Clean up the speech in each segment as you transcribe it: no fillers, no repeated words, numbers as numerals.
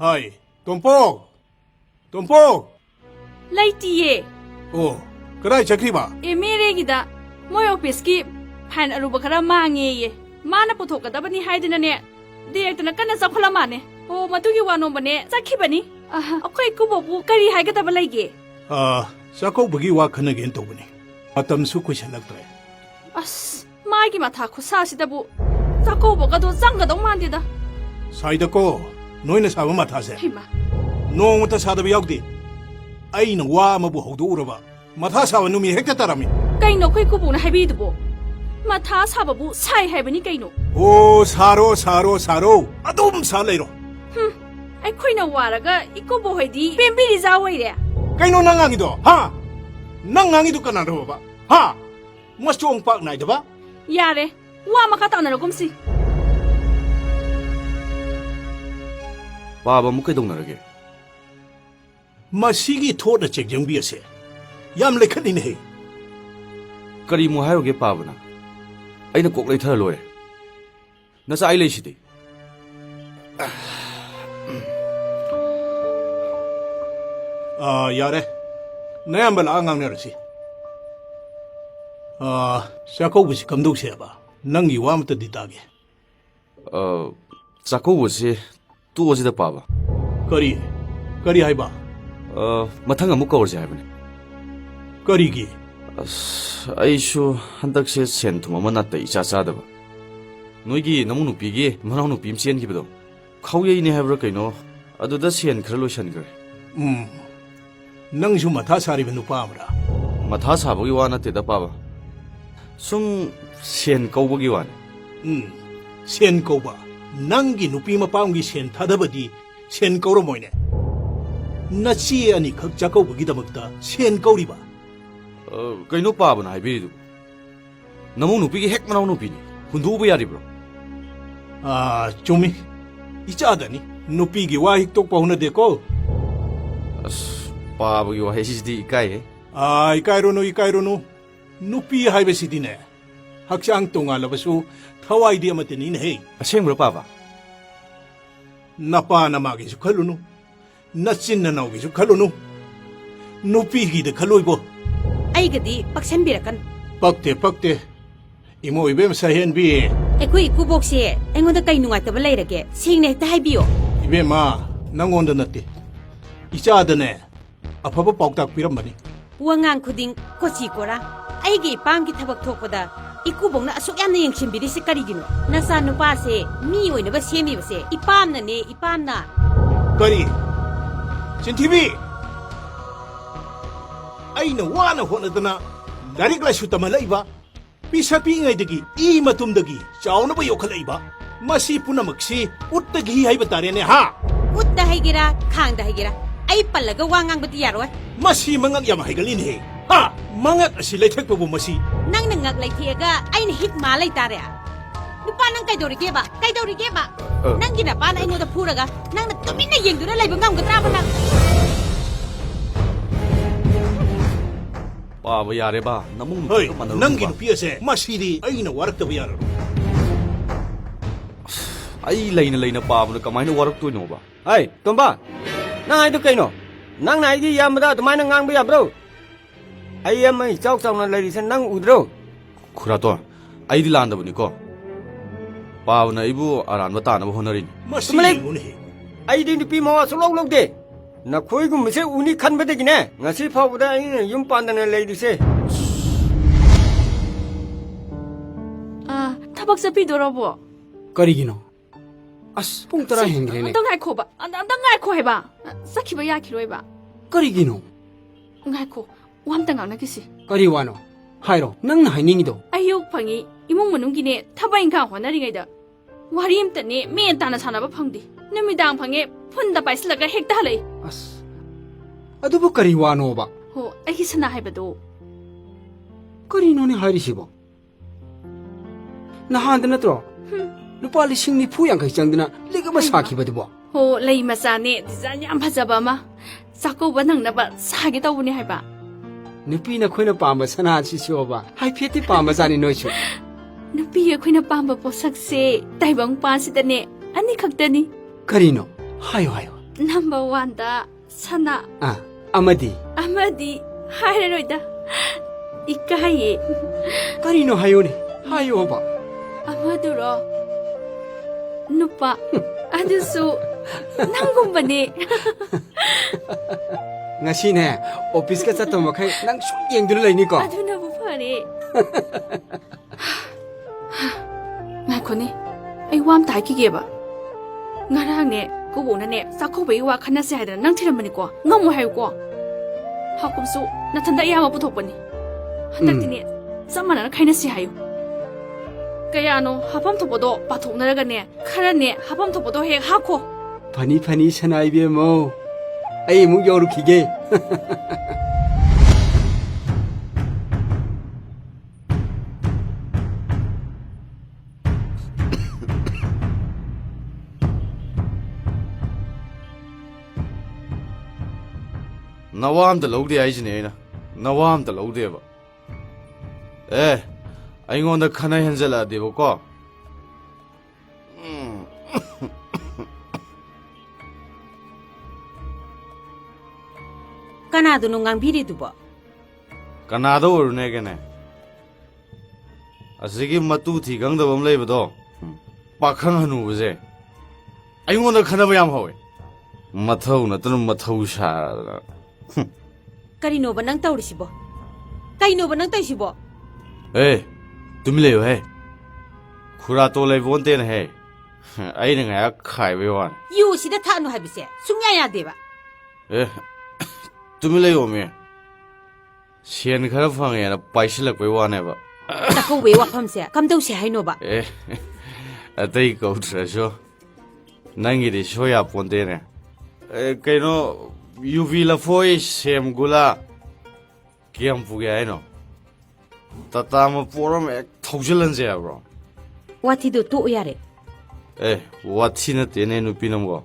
Hai, Tompok! Tompok! Laitiye. Oh, kadai chakri ba? Mere gida. Moy office ki fan aruba khara mange ye. Mana puthok kadabani haidina ne. Director na kana sakhola mane. Oh, matugi wano bane sakhi bani. Akhoi kubobu kari haigadaba laige. Sako bagi wa khana gen to bani. Matam su ku shalaktre. As, maigi matha khusa sidabu. Sako boga do zanga dong mandida. Saida ko, noina saba matha se. Hima. No mata sada biyagdi. Ai na wa mabu hodu uraba. Matha saba numi hekta tarami. Kaino khoi kubu na habidubo. Matha sababu sai haibani kaino. Oh, saro. Adum sa leiro. Ai khoi na waraga ikobo hoidi pembiri za waire. Kaino nangangi do, ha? Nangangi do kana ro ba? Ha? Masong pak nai ba? Yare, wa makata na ragumsi. Baba mu kaidong narage. Masigi thoda chekyang bi ase. Yam lekhani ne. Kari mu hayoge paba na. Aina kok lei thara loe. Nasa ai lei sidi. Yare. Nayambal angang ne rasi. Sako bisi kamdok se ba. Nangi wa mata ditage. Sako wase tu wase da paba. Kari hai ba. Mathang amu kawar se haibane. Kari gi. Aishu handak se sen thuma mana tai cha cha da ba. Noigi namu nu pigi manau nu pim sen gi bedo. Khauye ne haibra kaino adu da sen khra lo shan gre. Nang su matha sari benu pa amra. Matha sabagi wa na te da paba. Sum sen kawbagi wa. Sen kawba. Nangi nupi mapanggi sen thadabadi sen kawro moine. Nachi ani khak chakawbagi damakta sen kawri ba. Kaino paba na haibiri du. Namu nu pigi hek manau nu pini. Hundu bu yari bro. Chumi. Icha dani nupi gi wa hik tok pa huna deko. Paba gi wa hesidi ikai he. Ikairono. Nupi haibe sidine. Hakchang tonga labasu thawai di amatini ne he. Aseng bro paba. Napa namagi su khalunu. Nachin na naugi su khalunu. Nupi gi de khaloibo. Aigadi paksan birakan. Pakte. Imo ibem sahen bi. Ekoi kubokse engoda kai nungai taba leirage. Singne ta haibiyo. Ibema nangonda natte. Icha dane. Afaba pauktak pirambani. Wangang khuding kochi kora. Aigi pangki thabak thokpada ikubongna asuk yamna yengsimbiri se karigino. Nasa nupa se mi oina ba semi ba se ipamna. Kari. Chintibi. Aina wana honadana larik la shutama laiba. Pisa pingai dagi I matum dagi chauna ba yokhalaiba. Masi punamaksi uttagi haiba tare ne ha. Utta haigira khangda haigira. Ai pallaga wangang bati yaroi. Masi mangak yam haigalin he. Ha, mangak asi leithek pabu masi. Nang nangak laithiaga aina hik ma laitare. Nupa nang kaidorige ba. Nang gina pa na ingoda phuraga nang na tumina yengdura laiba ngamgadra ba nang. Paba yare ba namung Hoy, nangi nupi ase masidi aina warak ba yaro. Ai leina paba na kamai na warak tu no ba. Hey, Tomba. Nang ai tu kaino. Nang nai di yamda tu mai nang ngang ba bro. Ai am mai chok chok na lai sen nang udro. Khurato ai di landa buni ko. Paba na ibu aran bata na honarin. Masi ngune. Ai di pi mawa sulok lok de. Na khoi gum se uni khan ba de gine. Ngasi phau da ai yum pan da na lai di se. Tabak sapi dorabo. Karigino. As pung tara hengrene. Ngai ko ba. Ngai ko heba. Sakhi ba yakiroi ba. Karigino. Ngai ko. Wam tanga na kisi. Kari wano. Hairo, nang na hainingido. Ayuk phangi imong manunggi ne thabai ingkha honari ngai da. Wari amta ne men tana sanaba phangdi. Namidang phange phunda paislaga hekta halai. As. Adubu kari wano ba. Ho, ai sana haibado. Karino ne hairisibo. Nahanda natro. Lupa lising ni fu yang kai changdina lega ba saki ba dibo. Ho, lei macha ne design yam phajaba ma. Sako ba nang na ba sagi tawuni haiba. Nupi na khoina pamba sana si sioba. Hai pheti pamba jani noichu. Nupi khoina pamba posak se taibang pa sidane ani khaktani. Karino. Hayo. number 1다 사나 ꯑꯃꯗꯤ 아마디 하이레로이다 이까이 ꯀꯔꯤꯅꯣ ꯍꯥꯏꯌꯣꯅꯦ ꯍꯥꯏꯌꯣꯕ 아마두로 누빠 아두수 낭곰바니 ꯉꯁꯤꯅꯦ ꯑꯣꯐꯤꯁꯀ ꯆꯠꯇꯕ ꯃꯈꯩ ꯅꯪ ꯁꯨꯝ ꯌꯦꯡꯗꯨꯅ ꯂꯩꯅꯤꯀꯣ 아두나부 파리 ngakoni ai wam tai ki geba ngarang ne ko bona ne sakho bai wa khana se haidana nang thiram bani ko ngamu hay ko hakum su na thanda ya ma puthok bani handak tini samana khaina si hayu kaya no hapam thopodo pathok naraga ne khara ne hapam thopodo he hakho ꯐꯅꯤ ꯐꯅꯤ ꯁꯅꯥ ꯏꯕꯦꯝꯃꯣ ꯑꯩ ꯑꯃꯨꯛ ꯌꯧꯔꯨꯈꯤꯒꯦ ꯅꯋꯥ ꯑꯝꯇ ꯂꯧꯗꯦ ꯍꯥꯏꯁꯤꯅꯦ ꯑꯩꯅ ꯅꯋꯥ ꯑꯝꯇ ꯂꯧꯗꯦꯕ ꯑꯩꯉꯣꯟꯗ ꯈꯟꯅ ꯍꯦꯟꯖꯜꯂꯛꯑꯗꯦꯕꯀꯣ ꯀꯅꯥꯗꯨꯅꯣ ꯉꯥꯡꯕꯤꯔꯤꯗꯨꯕꯣ ꯀꯅꯥꯗ ꯑꯣꯏꯔꯨꯅꯦꯒꯦꯅꯦ ꯑꯁꯤꯒꯤ ꯃꯇꯨ ꯊꯤ ꯈꯪꯗꯕ ꯑꯃ ꯂꯩꯕꯗꯣ ꯄꯥꯈꯪ ꯍꯅꯨꯕꯁꯦ ꯑꯩꯉꯣꯟꯗ ꯈꯟꯅꯕ ꯌꯥꯝ ꯍꯧꯋꯦ ꯃꯊꯧ ꯅꯠꯇꯅ ꯃꯊꯧ ꯁꯥꯗꯅ ꯀꯔꯤꯅꯣꯕ ꯅꯪ ꯇꯧꯔꯤꯁꯤꯕꯣ ꯀꯩꯅꯣꯕ ꯅꯪ ꯇꯧꯔꯤꯁꯤꯕꯣ ꯇꯨꯃꯤꯟ ꯂꯩꯌꯨꯍꯦ ꯈꯨꯔꯥꯇꯣ ꯂꯩꯕꯣꯟꯇꯦꯅꯍꯦ ꯑꯩꯅ ꯉꯥꯏꯍꯥꯛ ꯈꯥꯏꯕꯩ ꯋꯥꯅꯤ ꯌꯨꯁꯤꯗ ꯊꯛꯑꯅꯨ ꯍꯥꯏꯕꯁꯦ ꯁꯨꯡꯌꯥ ꯌꯥꯗꯦꯕ ꯇꯨꯃꯤꯟ ꯂꯩꯌꯣꯃꯦ ꯁꯦꯟ ꯈꯔ ꯐꯪꯉꯦꯅ ꯄꯥꯏꯁꯤꯜꯂꯛꯄꯩ ꯋꯥꯅꯦꯕ ꯆꯥꯛꯀꯧꯕꯩ ꯋꯥꯐꯝꯁꯦ ꯀꯝꯗꯧꯁꯦ ꯍꯥꯏꯅꯣꯕ ꯑꯇꯩ ꯀꯧꯗ꯭ꯔꯁꯨ ꯅꯪꯒꯤꯗꯤ ꯁꯣꯏ ꯌꯥꯄꯣꯟꯇꯦꯅꯦ ꯀꯩꯅꯣ ꯌꯨꯕꯤ ꯂꯐꯣꯏ ꯁꯦꯝ ꯒꯨꯂꯥ ꯀꯌꯥꯝ ꯄꯨꯒꯦ ꯍꯥꯏꯅꯣ ꯇꯥꯇꯥ ꯃꯄꯣꯠ ꯑꯃ ꯍꯦꯛ ꯊꯧꯖꯤꯜꯍꯟꯁꯦ ꯍꯥꯏꯕ꯭ꯔꯣ ꯋꯥꯊꯤꯗꯣ ꯇꯣꯛꯎ ꯌꯥꯔꯦ ꯋꯥꯊꯤ ꯅꯠꯇꯦꯅꯦ ꯅꯨꯄꯤ ꯅꯪꯕꯣ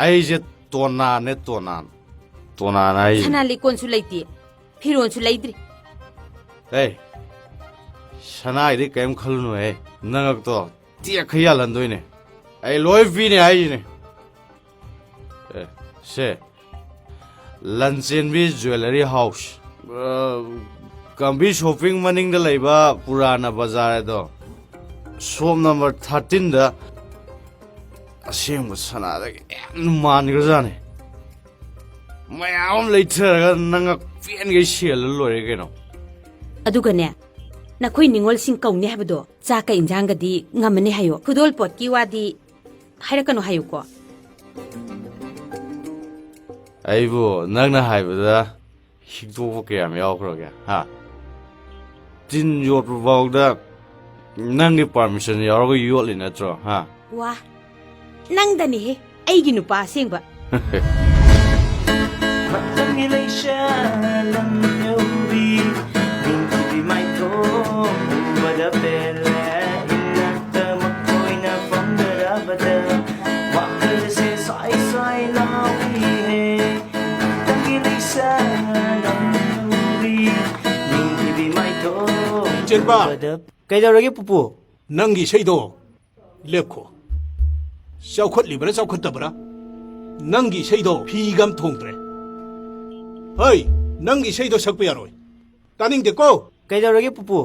ꯑꯩꯁꯦ ꯇꯣꯅꯥꯅꯦ ꯇꯣꯅꯥꯟ ꯍꯥꯏꯁꯦ ꯁꯅꯥ ꯂꯤꯀꯣꯟꯁꯨ ꯂꯩꯇꯦ ꯐꯤꯔꯣꯟꯁꯨ ꯂꯩꯗ꯭ꯔꯤ ꯁꯅꯥꯒꯤꯗꯤ ꯀꯔꯤꯝ ꯈꯜꯂꯨꯅꯨꯍꯦ ꯅꯉꯛꯇꯣ ꯇꯦꯛꯈ ꯌꯥꯜꯍꯟꯗꯣꯏꯅꯦ ꯑꯩ ꯂꯣꯏ ꯄꯤꯅꯦ ꯍꯥꯏꯁꯤꯅꯦ ꯁꯦ ꯂꯟꯆꯦꯟꯕꯤ ꯖꯨꯋꯦꯂꯔꯤ ꯍꯥꯎꯁ ꯒꯝꯚꯤ ꯁꯣꯞꯄꯤꯡ ꯃꯅꯤꯡꯗ ꯂꯩꯕ ꯄꯨꯔꯥꯅ ꯕꯖꯥꯔ ꯑꯗꯣ ꯁꯣꯞ ꯅꯝꯕꯔ 13ꯗ ꯑꯁꯦꯡꯕ ꯁꯅꯥꯗꯒꯤ ꯌꯥꯝꯅ ꯃꯥꯟꯈ꯭ꯔꯖꯥꯠꯅꯤ ꯃꯌꯥꯝ ꯑꯃ ꯂꯩꯊꯔꯒ ꯅꯉꯛ ꯄꯦꯟꯒꯩ ꯁꯦꯜꯂ ꯂꯣꯏꯔꯦ ꯀꯩꯅꯣ ꯑꯗꯨꯒꯅꯦ ꯅꯈꯣꯏ ꯅꯤꯡꯉꯣꯜꯁꯤꯡ ꯀꯧꯅꯤ ꯍꯥꯏꯕꯗꯣ ꯆꯥꯛꯀ ꯏꯟꯖꯥꯡꯒꯗꯤ ꯉꯝꯃꯅꯤ ꯍꯥꯏꯌꯣ ꯈꯨꯗꯣꯜ ꯄꯣꯠꯀꯤ ꯋꯥꯗꯤ ꯍꯥꯏꯔꯛꯀꯅꯨ ꯍꯥꯏꯌꯨꯀꯣ ꯑꯩꯕꯨ ꯅꯪꯅ ꯍꯥꯏꯕꯗ ꯍꯤꯛꯇꯣꯛꯄ ꯀꯌꯥꯝ ꯌꯥꯎꯈ꯭ꯔꯒꯦ ꯇꯤꯟ ꯌꯣꯠꯄ ꯐꯥꯎꯗ ꯅꯪꯒꯤ ꯄꯥꯔꯃꯤꯁꯟ ꯌꯥꯎꯔꯒ ꯌꯣꯠꯂꯤ ꯅꯠꯇ꯭ꯔꯣ ꯋꯥ ꯅꯪꯗꯅꯤꯍꯦ ꯑꯩꯒꯤ ꯅꯨꯄꯥ ꯑꯁꯦꯡꯕ ꯃꯇꯝꯒꯤ ꯂꯩꯁꯥ ꯂꯝꯌꯧꯕꯤ ꯅꯤꯡꯊꯤꯕꯤ ꯃꯥꯏꯊꯣꯡꯕꯗ ꯄꯦꯜꯂꯦ ꯏꯅꯥꯛꯇ ꯃꯈꯣꯏꯅ ꯐꯝꯗꯔꯕꯗ ꯋꯥꯈꯜꯁꯦ ꯁ꯭ꯋꯥꯏ ꯁ꯭ꯋꯥꯏ ꯂꯥꯎꯏꯍꯦ ꯃꯇꯝꯒꯤ ꯂꯩꯁꯥ ꯂꯝꯌꯧꯕꯤ ꯅꯤꯡꯊꯤꯕꯤ ꯃꯥꯏꯊꯣꯡꯕꯗ ꯀꯩꯗꯧꯔꯒꯦ ꯄꯨꯄꯨ ꯅꯪꯒꯤ ꯏꯁꯩꯗꯣ ꯂꯦꯞꯈꯣ ꯆꯥꯎꯈꯠꯂꯤꯕ꯭ꯔꯥ ꯆꯥꯎꯈꯠꯇꯕ꯭ꯔꯥ ꯅꯪꯒꯤ ꯏꯁꯩꯗꯣ ꯐꯤꯒꯝ ꯊꯣꯡꯗ꯭ꯔꯦ ꯍꯩ ꯅꯪꯒꯤ ꯏꯁꯩꯗꯣ ꯁꯛꯄ ꯌꯥꯔꯣꯏ ꯇꯥꯅꯤꯡꯗꯦꯀꯣ ꯀꯩꯗꯧꯔꯒꯦ ꯄꯨꯄꯨ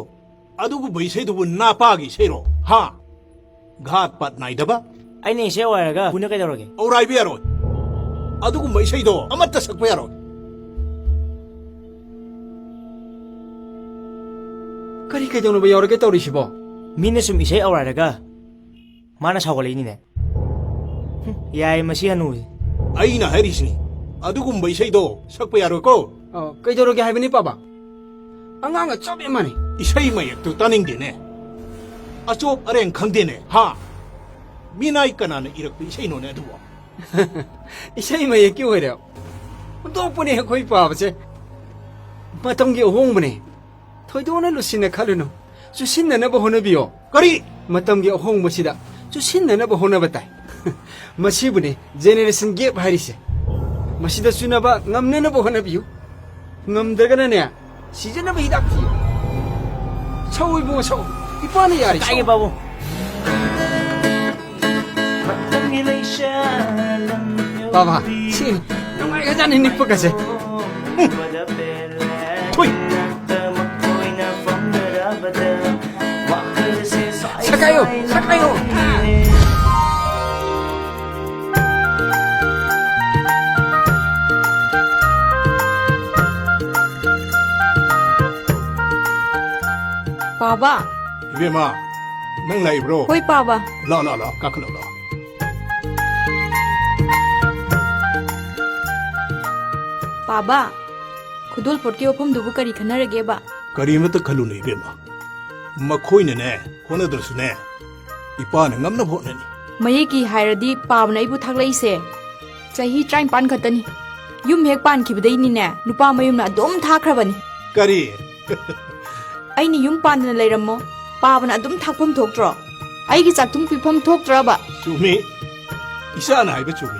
ꯑꯗꯨꯒꯨꯝꯕ ꯏꯁꯩꯗꯨꯕꯨ ꯅꯥꯄꯥꯒꯤ ꯏꯁꯩꯔꯣ ꯘꯥꯠ ꯄꯥꯠ ꯅꯥꯏꯗꯕ ꯑꯩꯅ ꯏꯁꯩ ꯑꯣꯏꯔꯒ ꯄꯨꯅ ꯀꯩꯗꯧꯔꯒꯦ ꯑꯧꯔꯥꯏꯕ ꯌꯥꯔꯣꯏ ꯑꯗꯨꯒꯨꯝꯕ ꯏꯁꯩꯗꯣ ꯑꯃꯠꯇ ꯁꯛꯄ ꯌꯥꯔꯣꯏ ꯀꯔꯤ ꯀꯩꯗꯧꯅꯕ ꯌꯥꯎꯔꯒꯦ ꯇꯧꯔꯤꯁꯤꯕꯣ ꯃꯤꯅ ꯁꯨꯝ ꯏꯁꯩ ꯑꯧꯔꯥꯏꯔꯒ ꯃꯥꯅ ꯁꯥꯎꯒꯠꯂꯛꯏꯅꯤꯅꯦ ꯌꯥꯏ ꯃꯁꯤ ꯍꯅꯨꯁꯤ ꯑꯩꯅ ꯍꯥꯏꯔꯤꯁꯤꯅꯤ ꯑꯗꯨꯒꯨꯝꯕ ꯏꯁꯩꯗꯣ ꯁꯛꯄ ꯌꯥꯔꯣꯏꯀꯣ ꯀꯩꯗꯧꯔꯒꯦ ꯍꯥꯏꯕꯅꯤ ꯄꯥꯕ ꯑꯉꯥꯡꯒ ꯆꯞ ꯃꯥꯟꯅꯩ ꯏꯁꯩ ꯃꯌꯦꯛꯇꯨ ꯇꯥꯅꯤꯡꯗꯦꯅꯦ ꯑꯆꯣꯞ ꯑꯔꯦꯡ ꯈꯪꯗꯦꯅꯦ ꯃꯤꯅꯥꯏ ꯀꯅꯥꯅ ꯏꯔꯛꯄ ꯏꯁꯩꯅꯣꯅꯦ ꯑꯗꯨꯕꯣ ꯏꯁꯩ ꯃꯌꯦꯛꯀꯤ ꯑꯣꯏꯔꯦ ꯑꯇꯣꯞꯄꯅꯦ ꯑꯩꯈꯣꯏ ꯄꯥꯕꯁꯦ ꯃꯇꯝꯒꯤ ꯑꯍꯣꯡꯕꯅꯦ ꯊꯣꯏꯗꯣꯛꯅ ꯂꯨꯁꯤꯟꯅ ꯈꯜꯂꯨꯅꯨ ꯆꯨꯁꯤꯟꯅꯅꯕ ꯍꯣꯠꯅꯕꯤꯌꯣ ꯀꯔꯤ ꯃꯇꯝꯒꯤ ꯑꯍꯣꯡꯕꯁꯤꯗ ꯆꯨꯁꯤꯟꯅꯅꯕ ꯍꯣꯠꯅꯕ ꯇꯥꯏ ꯃꯁꯤꯕꯨꯅꯦ ꯖꯦꯅꯦꯔꯦꯁꯟ ꯒꯦꯞ ꯍꯥꯏꯔꯤꯁꯦ ꯃꯁꯤꯗ ꯆꯨꯅꯕ ꯉꯝꯅꯅꯕ ꯍꯣꯠꯅꯕꯤꯌꯨ ꯉꯝꯗ꯭ꯔꯒꯅꯅꯦ ꯁꯤꯖꯟꯅꯕ ꯍꯤꯗꯥꯛ ꯊꯤꯌꯨ ꯁꯛꯎ ꯏꯕꯨꯡꯉꯣ ꯁꯛꯎ ꯏꯄꯥꯅ ꯌꯥꯔꯤ ꯀꯥꯏꯒꯦ ꯕꯥꯕꯨ ꯃꯇꯝꯒꯤ ꯂꯩꯁꯥ ꯂꯝꯌꯧꯕꯤ Baba, si, namay ka dyan, hinig pa kasi. Thôi, Sakayo! Sakayo! Paba. Ibema, nang lai bro. Hoy, Paba. La la la, kakalo la. Paba. Khudol potke ofam dubu kari khanarage ba. Karimata khalu nei ibema. Makhoina ne, honadrasu ne. Ipa na ngamna bhotnani. Mayeki hairadi pabna ibu thakleise. Chahi train pan khatani. Yum hek pan khibadai ni ne. Nupa mayum na dom thakrabani. Kari. Aini yum pandana leirammo. Pabna adum thakpam thoktro. Aigi chaktum pipam thoktraba. Chumi. Isa na haiba chumi.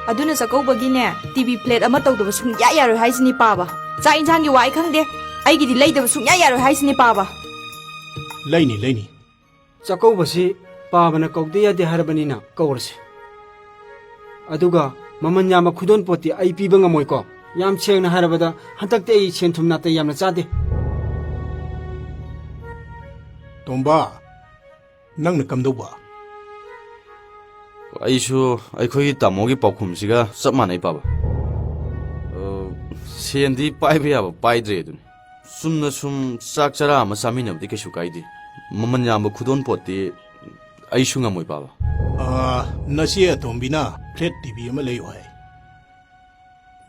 Aduna sakobagine TV plate ama tawdaba sungya yaroi haisini paba. Cha injang gi wai khangde. Aigi di leidaba sungya yaroi haisini paba. Laini, laini. ꯆꯥꯛꯀꯧꯕꯁꯤ ꯄꯥꯕꯅ ꯀꯧꯗ ꯌꯥꯗꯦ ꯍꯥꯏꯔꯕꯅꯤꯅ ꯀꯧꯔꯁꯤ ꯑꯗꯨꯒ ꯃꯃꯜ ꯌꯥꯝꯕ ꯈꯨꯗꯣꯜ ꯄꯣꯠꯇꯤ ꯑꯩ ꯄꯤꯕ ꯉꯝꯃꯣꯏꯀꯣ ꯌꯥꯝ ꯁꯦꯡꯅ ꯍꯥꯏꯔꯕꯗ ꯍꯟꯗꯛꯇꯤ ꯑꯩ ꯁꯦꯟ ꯊꯨꯝ ꯅꯥꯇꯩ ꯌꯥꯝꯅ ꯆꯥꯗꯦ Tomba, nangna kamdauba. ꯑꯩꯁꯨ ꯑꯩꯈꯣꯏꯒꯤ ꯇꯥꯃꯣꯒꯤ ꯄꯥꯎꯈꯨꯝꯁꯤꯒ ꯆꯞ ꯃꯥꯟꯅꯩ ꯄꯥꯕ ꯁꯦꯟꯗꯤ ꯄꯥꯏꯕ ꯌꯥꯕ ꯄꯥꯏꯗ꯭ꯔꯦ ꯑꯗꯨꯅꯤ ꯆꯨꯝꯅ ꯁꯨꯝ ꯆꯥꯛ ꯆꯔꯥ ꯑꯃ ꯆꯥꯃꯤꯟꯅꯕꯗꯤ ꯀꯩꯁꯨ ꯀꯥꯏꯗꯦ ꯃꯃꯜ ꯌꯥꯝꯕ ꯈꯨꯗꯣꯜ ꯄꯣꯠꯇꯤ ꯑꯩꯁꯨ ꯉꯝꯃꯣꯏ ꯄꯥꯕ Nasi atombina plate TV ama layo hai.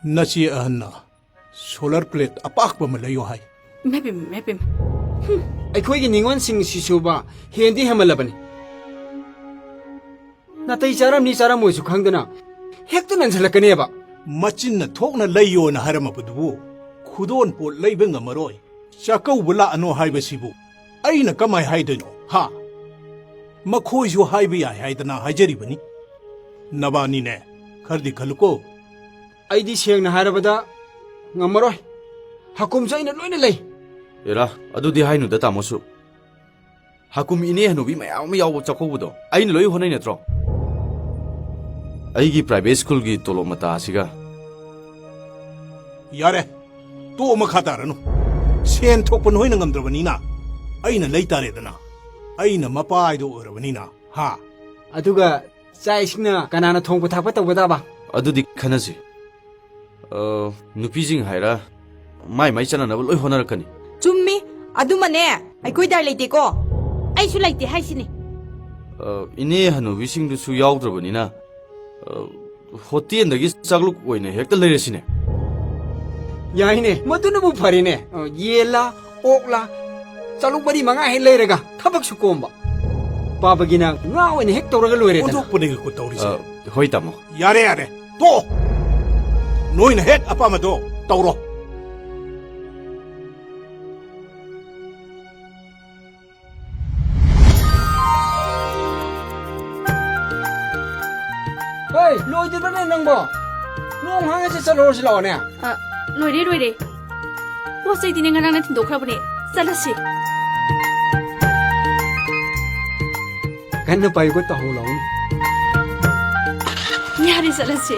Nasi ahanna solar plate apakba ma layo hai. Mepim. ꯑꯩꯈꯣꯏꯒꯤ ꯅꯤꯉꯣꯜꯁꯤꯡꯁꯤꯁꯨꯕ ꯍꯦꯟꯗꯤ ꯍꯦꯃꯜꯂꯕꯅꯤ ꯅꯥꯇꯩ ꯆꯥꯔꯝꯅꯤ ꯆꯥꯔꯝꯃꯣꯏꯁꯨ ꯈꯪꯗꯅ ꯍꯦꯛꯇ ꯅꯟꯁꯜꯂꯛꯀꯅꯦꯕ Machinna thokna layo na haramapudubu. Khudon pot laiba ngamaroi. Chakauba laano haibasibu. Aina kamai haidano, ha? Makhoisu haiba yai haidana haijaribani. Nabani ne, khardi khaluko. ꯑꯩꯗꯤ ꯁꯦꯡꯅ ꯍꯥꯏꯔꯕꯗ ꯉꯝꯃꯔꯣꯏ ꯍꯀꯨꯝꯁꯨ ꯑꯩꯅ ꯂꯣꯏꯅ ꯂꯩ ꯑꯦꯔꯥ ꯑꯗꯨꯗꯤ ꯍꯥꯏꯅꯨꯗ ꯇꯥꯃꯣꯁꯨ ꯍꯀꯨꯝ ꯏꯅꯦ ꯍꯅꯨꯕꯤ ꯃꯌꯥꯝ ꯑꯃ ꯌꯥꯎꯕ ꯆꯥꯛꯀꯧꯕꯗꯣ ꯑꯩꯅ ꯂꯣꯏ ꯍꯣꯠꯅꯩ ꯅꯠꯇ꯭ꯔꯣ ꯑꯩꯒꯤ ꯄ꯭ꯔꯥꯏꯚꯦꯠ ꯁ꯭ꯀꯨꯜꯒꯤ ꯇꯣꯂꯣꯞ ꯃꯇꯥ ꯑꯁꯤꯒ Yare, to makhatarano. Sen thokpa noina ngamdrabanina. Aina leitaredana. Aina mapaido urabanina, ha? ꯑꯗꯨꯒ ꯆꯥꯛ ꯏꯁꯤꯡꯅ ꯀꯅꯥꯅ ꯊꯣꯡꯕ ꯊꯥꯛꯄ ꯇꯧꯒꯗꯕ ꯑꯗꯨꯗꯤ ꯈꯟꯅꯁꯤ ꯅꯨꯄꯤꯁꯤꯡ ꯍꯥꯏꯔ ꯃꯥꯏ ꯆꯠꯅꯅꯕ ꯂꯣꯏ ꯍꯣꯠꯅꯔꯛꯀꯅꯤ Chummi. Adumane. Aikoi dar leite ko. ꯑꯩꯁꯨ ꯂꯩꯇꯦ ꯍꯥꯏꯁꯤꯅꯤ ꯏꯅꯦ ꯍꯅꯨꯕꯤꯁꯤꯡꯗꯨꯁꯨ ꯌꯥꯎꯗ꯭ꯔꯕꯅꯤꯅ ꯍꯣꯇꯦꯜꯗꯒꯤ ꯆꯥꯛꯂꯨꯛ ꯑꯣꯏꯅ ꯍꯦꯛꯇ ꯂꯩꯔꯁꯤꯅꯦ ꯌꯥꯏꯅꯦ ꯃꯗꯨꯅꯕꯨ ꯐꯔꯦꯅꯦ ꯌꯦꯟꯂꯥ ꯑꯣꯛꯂꯥ ꯆꯥꯂꯨꯛ ꯃꯔꯤ ꯃꯉꯥ ꯍꯦꯛ ꯂꯩꯔꯒ ꯊꯕꯛꯁꯨ ꯀꯣꯝꯕ ꯄꯥꯕꯒꯤꯅ ꯉꯥ ꯑꯣꯏꯅ ꯍꯦꯛ ꯇꯧꯔꯒ ꯂꯣꯏꯔꯦꯗꯅ Odokpane ko tawrisi. ꯍꯣꯏ ꯇꯥꯃꯣ Yare, to! Noina het apamado, tawro. ꯍꯣꯏ ꯂꯣꯏꯗ꯭ꯔꯤꯕꯅꯦ ꯅꯪꯕꯣ ꯅꯣꯡ ꯍꯥꯡꯉꯁꯤ ꯆꯠꯂꯨꯔꯁꯤ ꯂꯥꯛꯑꯣꯅꯦ Loire. Post chai dine ngarang na thindokhrabane. Chalasi. ꯀꯟꯅ ꯄꯥꯏꯌꯨꯀꯣ ꯇꯥꯍꯧ ꯂꯥꯛꯑꯣꯅꯦ Yari chalasi.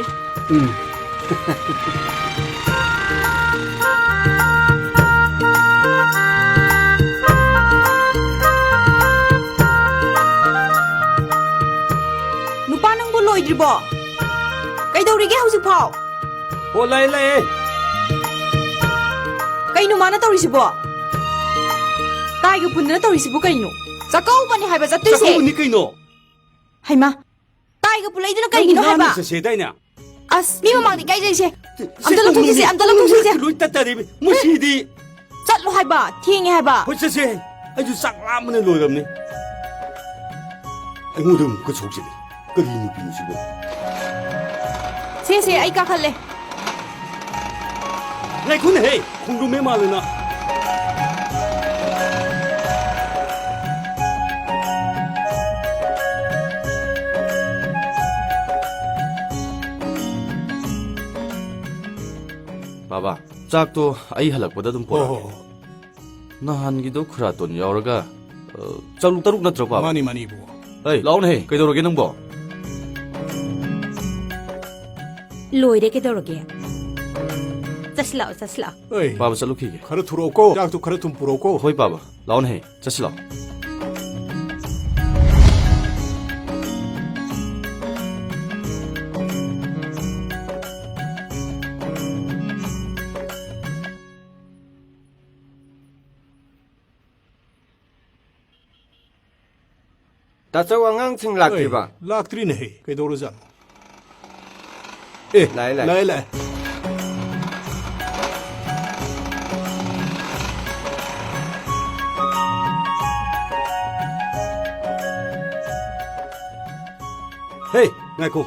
Nupa nangbo loidribo. Kaidorige hausi phau. ꯑꯣ ꯂꯩ ꯂꯩ Kainu mana taurisibo? Taiga pundana taurisibo kainu. Sakau bani haiba jattoise. ꯆꯥꯛꯀꯧꯕꯅꯤ ꯀꯩꯅꯣ Haima. Taiga pulaiduna kaigino haiba. ꯆꯠꯁꯦꯗꯥꯏꯅꯦ As mi mamangdi kaijayse. Amta lathusise. ꯂꯣꯏ ꯇꯠꯇꯔꯦ ꯃꯁꯤꯗꯤ Chatlo haiba. Thingi haiba. ꯍꯣꯏ ꯆꯠꯁꯦ ꯑꯩꯁꯨ ꯆꯥꯛ ꯂꯥꯝꯕꯅ ꯂꯣꯏꯔꯕꯅꯤ ꯑꯩꯉꯣꯟꯗ ꯑꯃꯨꯛꯀ ꯁꯣꯛꯆꯤꯜꯂꯤ ꯀꯔꯤ ꯅꯨꯄꯤꯅꯣ ꯁꯤꯕꯣ Se ai kakhalle. ꯉꯥꯏꯈꯣꯅꯦꯍꯦ ꯈꯣꯡꯗ꯭ꯔꯨꯝ ꯍꯦꯛ ꯃꯥꯜꯂꯦꯅ ꯕꯥꯕꯥ ꯆꯥꯛꯇꯣ ꯑꯩ ꯍꯜꯂꯛꯄꯗ ꯑꯗꯨꯝ ꯄꯣꯔꯛꯑꯒꯦ Oh, ꯅꯍꯥꯟꯒꯤꯗꯣ ꯈꯨꯔꯥꯇꯣꯟ ꯌꯥꯎꯔꯒ ꯆꯥꯛꯂꯨꯛ ꯇꯔꯨꯛ ꯅꯠꯇ꯭ꯔꯣ ꯕꯥꯕꯥ mani bu. ꯑꯩ ꯂꯥꯎꯅꯦꯍꯦ ꯀꯩꯗꯧꯔꯒꯦ ꯅꯪꯕꯣ ꯂꯣꯏꯔꯦ ꯀꯩꯗꯧꯔꯒꯦ ꯆꯠꯁꯤꯂꯥꯛꯑꯣ ꯆꯠꯁꯤꯂꯥꯛꯑꯣ เอ้ย ป้าบสรุปขี้ ขระทุโรโกจากตุขระทุมปุโรโก เฮ้ยป้าบเราเนี่ยจะสิเรา ตาเจ้าว่างังชิงหลักที่บ่า ลากตรีเนเฮไกโดรจันเอ๊ะ ไหล ไหลเฮ้ยนายคง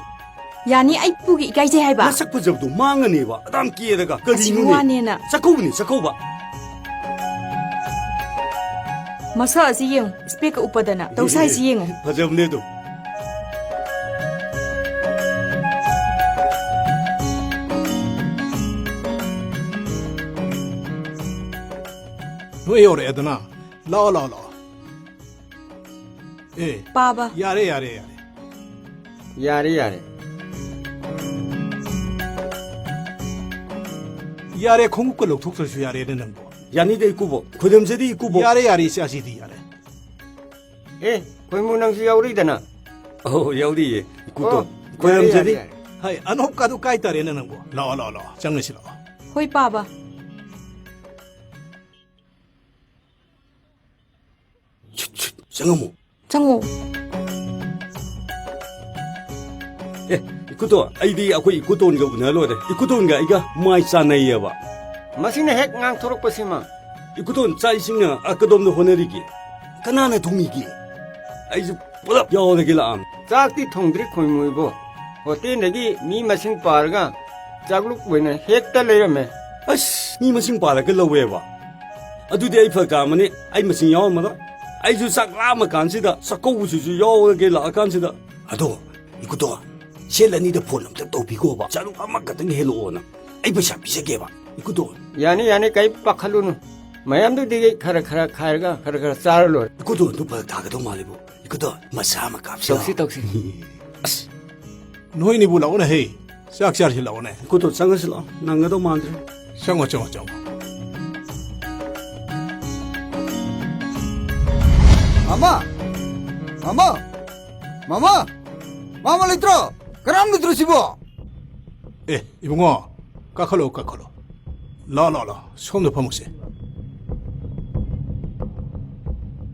야니 아이 뿌기 이까이제 해봐. นักสักพจับดูมังอันนี้วะตามเกียร์กะกระดิ่งนี่ 지구와네나 สักคู่นี่สักคู่บะ 마사 아지잉 스피커 우빠다나 도사지잉 พจับเนี่ยดูนู่นอยู่เรดนะล้อเอ๊ะ 빠바 ยาเร่ ยาดิ ยาเร่คงกุลกทุกทศยาเร่นั่นบ่ยานี่ได้กูบ่คุดมเจดีกูบ่ยาเร่เสียสิดียาเร่ เอ๊ะคุยมูนังสิยาวรีดนะ โอ้ยาวดีกูต้นคุดมเจดีเฮ้ยอันฮกกาดูไกตาเร่นั่นบ่ล้อจังเลยสิล้อ 호이 빠바 ชุดจังงู 장호 เอ๊ะกูตัวไอ้ดีเอาคุยกูตัวนี่ก็น่าโลดอีกูตัวนี่ก็ไอ้ก็ไม่ซาในเยอะวะ มาสินะเฮกงังทุรกปสิมา อีกูตัวใจสิงห์อ่ะก็ดมดูคนนี้กี่ขนาดนั้นทุ่งกี่ไอ้จะปุ๊บยาวเลยกี่ละอัน จากที่ทงดริคุยมูบ่โหตีนเดกี้มีมาสิงปาร์กะจากลูกเวนเฮกตะเลยระเม ไอ้นี่มันสิงป่าละก็เลววะอะดูดิไอ้ฝักกามันนี่ไอ้มันสิงยาวมาละไอ้จะสักลามากันสิดะสักกูจะยาวเลยกี่ละกันสิดะอะดูอีกูตัวเชื่อแล้วนี่เดี๋ยวพ่นน้ำจะตัวพี่กูบ่จะรู้อามาก็ต้องเฮโลนะไอ้ภาษาพิเศษเก็บอ่ะอีกูตัว ยานี่ไกปักขลุนมายามดูดิขระขายกะขระซาร์โล อีกูตัวนุบตากระต้องมาเลยบ่อีกูตัวมาสามากับสิ ตกสิ นู่นนี่บุล้อนะเฮ้ยสักชาติล้อนะ กูตัวสังกัดสิละนั่งก็ต้องมาเลย จังMama litro, karam litro sibo. เอ๊ะอีบุงอ่ะกักขลุล้อส่งดูพมุสิ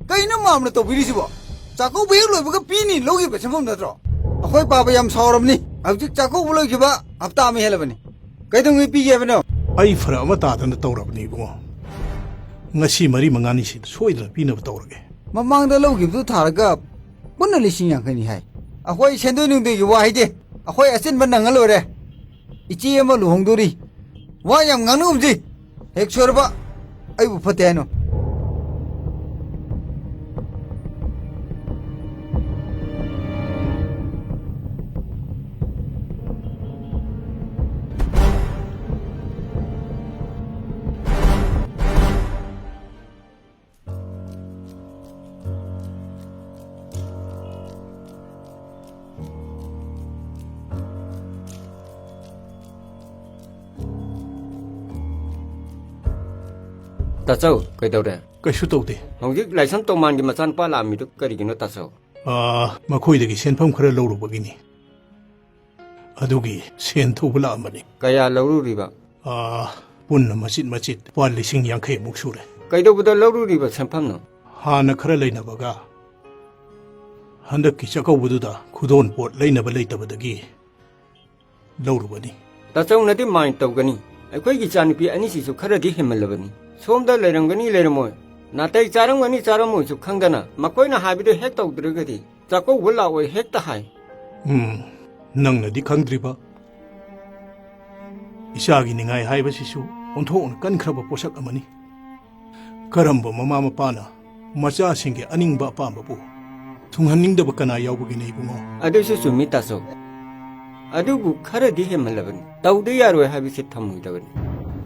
Kay na mam na to biri sibo. Chako biro lo baga pini logi pa chamam na tro. Akoy papa yam sauram ni. Abjik chako bulo kiba hafta mi hela bani. Kay tung pi ge bano. ไอ้ฝรั่งมาตาตันตัวรับนี่บุงอ่ะงั้นสิมารีมังงานี่สิช่วยนะพี่นับตัวรัก Mamang da logi tu tharaga punna li sing yang kani hai. Akoy sendo nung de wa hai de. Akoy asin ban nang lo re. Ichi ma lu hong duri. Wa yam ngang num ji. Ek chorba ai bu phate no. Ta châu cái đâu đây ก็ชุดตัวเดีย hồng dứt lại sắm tôm man cái mà san pa làm mi được cái gì nó ta châu มาคุยเด็กเส้นพัมคาร์ลลูบกินี่อะดูกี้เส้นทูบลามันนี่ cái ya lâu rồi bà ปุ่นมาจิตวันลิสิงยังเคยมุกชูเลย cái đâu bây giờ lâu rồi bà san pham nó ฮานักคาร์เลยนะบักาฮันดักกิจก็วุดุดาคุดอนปวดเลยนะบัลเลยตะบัดกี้ลูรูบนี่ ta châu nó đi mai tàu cái này ai quay cái chân pi anh chỉ số khá là đi hem là bani sớm đó lại rằng cái này lại rồi na tay charang cái này charang mồi số khang đó na mà quay na hai bên hết tàu được cái gì ta có vốn là ôi hết ta hai นังน่ะดิคังดริบะอิชากินิงไงให้บสิสูอนทุนกันครับปอชักอมันนี่กระรำบ่มาปานะมาจ้าสิงเกอนิงบะปามบะปูทุงหันนิงดะบกันายาวบกินี่บุงอ ada sesuatu mita so ada bu khá là đi hem là bani tàu đi ya rồi hai bên sẽ tham mồi đó bani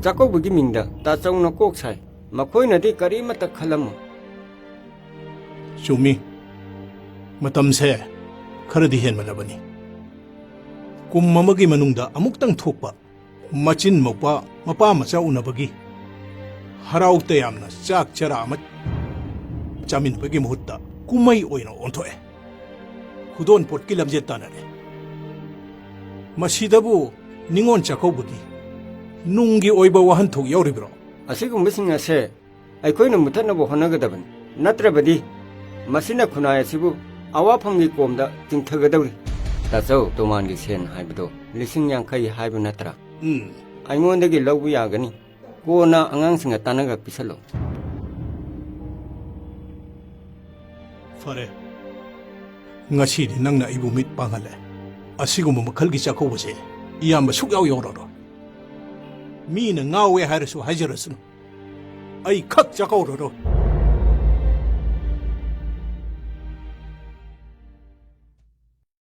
ta có bagi minda ta châu nó cố sai mà quay na đi cái gì mà ta khalam ชูมีมาตำเสคาร์ดิเห็นมาแล้วบันนี่ ꯀꯨꯝ ꯑꯃꯒꯤ ꯃꯅꯨꯡꯗ ꯑꯃꯨꯛꯇꯪ ꯊꯣꯛꯄ ꯃꯆꯤꯟ ꯃꯧꯄꯥ ꯃꯄꯥ ꯃꯆꯥ ꯎꯅꯕꯒꯤ ꯍꯔꯥꯎ ꯇꯌꯥꯝꯅ ꯆꯥꯛ ꯆꯔꯥ ꯑꯃ ꯆꯥꯃꯤꯟꯕꯒꯤ ꯃꯍꯨꯠꯇ ꯀꯨꯝꯃꯩ ꯑꯣꯏꯅ ꯑꯣꯟꯊꯣꯛꯑꯦ ꯈꯨꯗꯣꯟ ꯄꯣꯠꯀꯤ ꯂꯝꯖꯦꯠ ꯇꯥꯟꯅꯔꯦ ꯃꯁꯤꯗꯕꯨ ꯅꯤꯉꯣꯜ ꯆꯥꯛꯀꯧꯕꯒꯤ ꯅꯨꯡꯒꯤ ꯑꯣꯏꯕ ꯋꯥꯍꯟꯊꯣꯛ ꯌꯥꯎꯔꯤꯕ꯭ꯔꯣ ꯑꯁꯤꯒꯨꯝꯕꯁꯤꯡ ꯑꯁꯦ ꯑꯩꯈꯣꯏꯅ ꯃꯨꯊꯠꯅꯕ ꯍꯣꯠꯅꯒꯗꯕꯅꯤ ꯅꯠꯇ꯭ꯔꯕꯗꯤ ꯃꯁꯤꯅ ꯈꯨꯟꯅꯥꯏ ꯑꯁꯤꯕꯨ ꯑꯋꯥꯐꯝꯒꯤ ꯀꯣꯝꯗ ꯆꯤꯡꯊꯒꯗꯧꯔꯤ ꯇꯥꯆꯧ ꯇꯣꯃꯥꯟꯒꯤ ꯁꯦꯟ ꯍꯥꯏꯕꯗꯣ 50,000 ꯍꯥꯏꯕ ꯅꯠꯇ꯭ꯔꯥ ꯑꯩꯉꯣꯟꯗꯒꯤ ꯂꯧꯕ ꯌꯥꯒꯅꯤ ꯀꯣꯟꯅ ꯑꯉꯥꯡꯁꯤꯡꯒ ꯇꯥꯟꯅꯒ ꯄꯤꯁꯜꯂꯣ ꯐꯔꯦ ngasi di nang na ibu mit pangale asigum makhal gi chakho base iyam suk yaw yororo mi na ngawe harasu hajarasun ai khak chakho ro